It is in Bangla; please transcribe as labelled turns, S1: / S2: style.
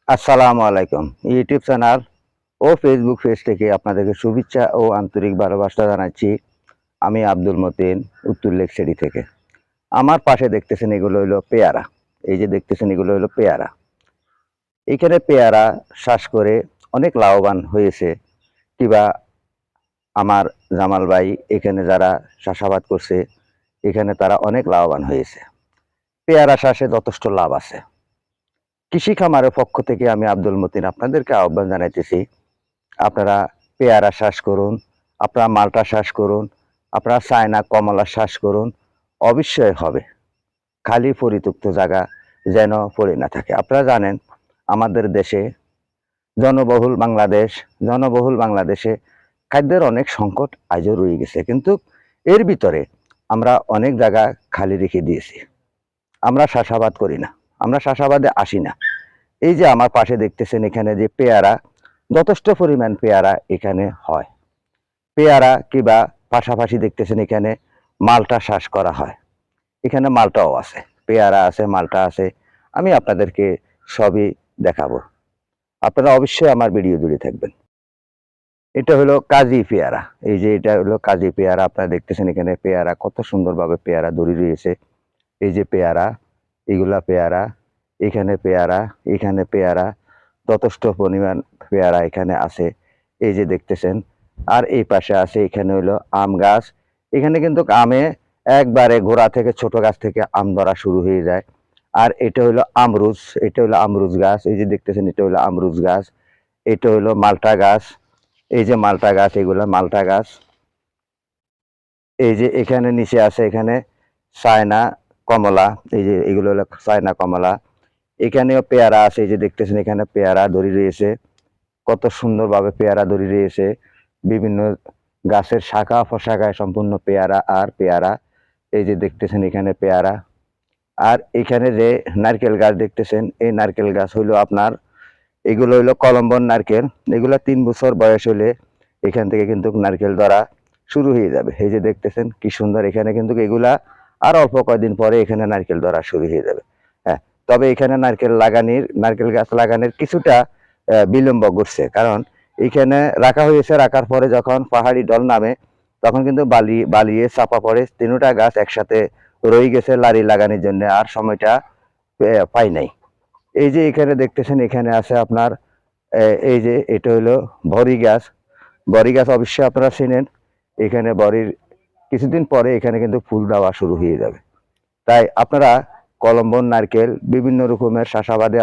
S1: আসসালামু আলাইকুম। ইউটিউব চ্যানেল ও ফেসবুক পেজ থেকে আপনাদেরকে শুভেচ্ছা ও আন্তরিক ভালোবাসা জানাচ্ছি। আমি আব্দুল মতিন, উত্তর লেকসারি থেকে। আমার পাশে দেখতেছেন এগুলো হইলো পেয়ারা। এই যে দেখতেছেন এগুলো হইলো পেয়ারা। এখানে পেয়ারা চাষ করে অনেক লাভবান হয়েছে। কিবা আমার জামাল ভাই এখানে যারা চাষাবাদ করছে, এখানে তারা অনেক লাভবান হয়েছে। পেয়ারা চাষে যথেষ্ট লাভ আছে। কৃষি খামারের পক্ষ থেকে আমি আব্দুল মতিন আপনাদেরকে আহ্বান জানাইতেছি, আপনারা পেয়ারা চাষ করুন, আপনারা মালটা চাষ করুন, আপনারা চায়না কমলা চাষ করুন, অবশ্যই হবে। খালি পরিত্যক্ত জায়গা যেন পড়ে না থাকে। আপনারা জানেন আমাদের দেশে জনবহুল বাংলাদেশে খাদ্যের অনেক সংকট আজও রয়ে গেছে, কিন্তু এর ভিতরে আমরা অনেক জায়গা খালি রেখে দিয়েছি। আমরা চাষাবাদ করি না, আমরা চাষাবাদে আসি না। এই যে আমার পাশে দেখতেছেন এখানে যে পেয়ারা, যথেষ্ট পরিমাণ পেয়ারা এখানে হয়। পেয়ারা কিবা পাশাপাশি দেখতেছেন এখানে মালটা চাষ করা হয়। এখানে মালটাও আছে, পেয়ারা আছে, মালটা আছে। আমি আপনাদেরকে সবই দেখাবো। আপনারা অবশ্যই আমার ভিডিও জুড়ে থাকবেন। এটা হলো কাজী পেয়ারা। এই যে এটা হলো কাজী পেয়ারা। আপনারা দেখতেছেন এখানে পেয়ারা কত সুন্দরভাবে পেয়ারা ধরে রয়েছে। এই যে পেয়ারা, এগুলা পেয়ারা, এখানে পেয়ারা, এখানে পেয়ারা, যথেষ্ট পরিমাণ পেয়ারা এখানে আছে। এই যে দেখতেছেন। আর এই পাশে আছে এখানে হলো আম গাছ। এখানে কিন্তু আমে একবারে গোড়া থেকে ছোট গাছ থেকে আম ধরা শুরু হয়ে যায়। আর এটা হলো আমরুজ, এটা হলো আমরুজ গাছ। এই যে দেখতেছেন এটা হলো আমরুজ গাছ। এটা হলো মালটা গাছ। এই যে মালটা গাছ, এগুলো মালটা গাছ। এই যে এখানে নিচে আছে এখানে চায়না কমলা। এই যে এগুলো হলো চায়না কমলা। এখানেও পেয়ারা আছে। এই যে দেখতেছেন এখানে পেয়ারা ধরে রয়েছে। কত সুন্দরভাবে পেয়ারা ধরে রয়েছে। বিভিন্ন গাছের শাখা প্রশাখায় সম্পূর্ণ পেয়ারা আর পেয়ারা। এই যে দেখতেছেন এখানে পেয়ারা। আর এখানে যে নারকেল গাছ দেখতেছেন, এই নারকেল গাছ হইলো আপনার, এগুলো হইলো কলম্বন নারকেল। এগুলো 3 বছর বয়স হলে এখান থেকে কিন্তু নারকেল ধরা শুরু হয়ে যাবে। এই যে দেখতেছেন কি সুন্দর। এখানে কিন্তু এগুলা আর অল্প কয়েকদিন পরে এখানে নারকেল ধরা শুরু হয়ে যাবে। হ্যাঁ, তবে এখানে নারকেল গাছ লাগানোর কিছুটা বিলম্ব ঘটছে, কারণ এখানে রাখা হয়েছে। রাখার পরে যখন পাহাড়ি ঢল নামে তখন কিন্তু বালিয়ে চাপা পড়ে। 3টা গাছ একসাথে রয়ে গেছে লারি লাগানোর জন্য, আর সময়টা পাই নাই। এই যে এখানে দেখতেছেন এখানে আছে আপনার এই যে এটা হলো বড়ি গাছ। বড়ি গাছ অবশ্যই আপনারা চেনেন। এখানে বড়ির কিছুদিন পরে এখানে কিন্তু ফুল দেওয়া শুরু হয়ে যাবে। তাই আপনারা কলম্বন নারকেল বিভিন্ন রকমের চাষাবাদে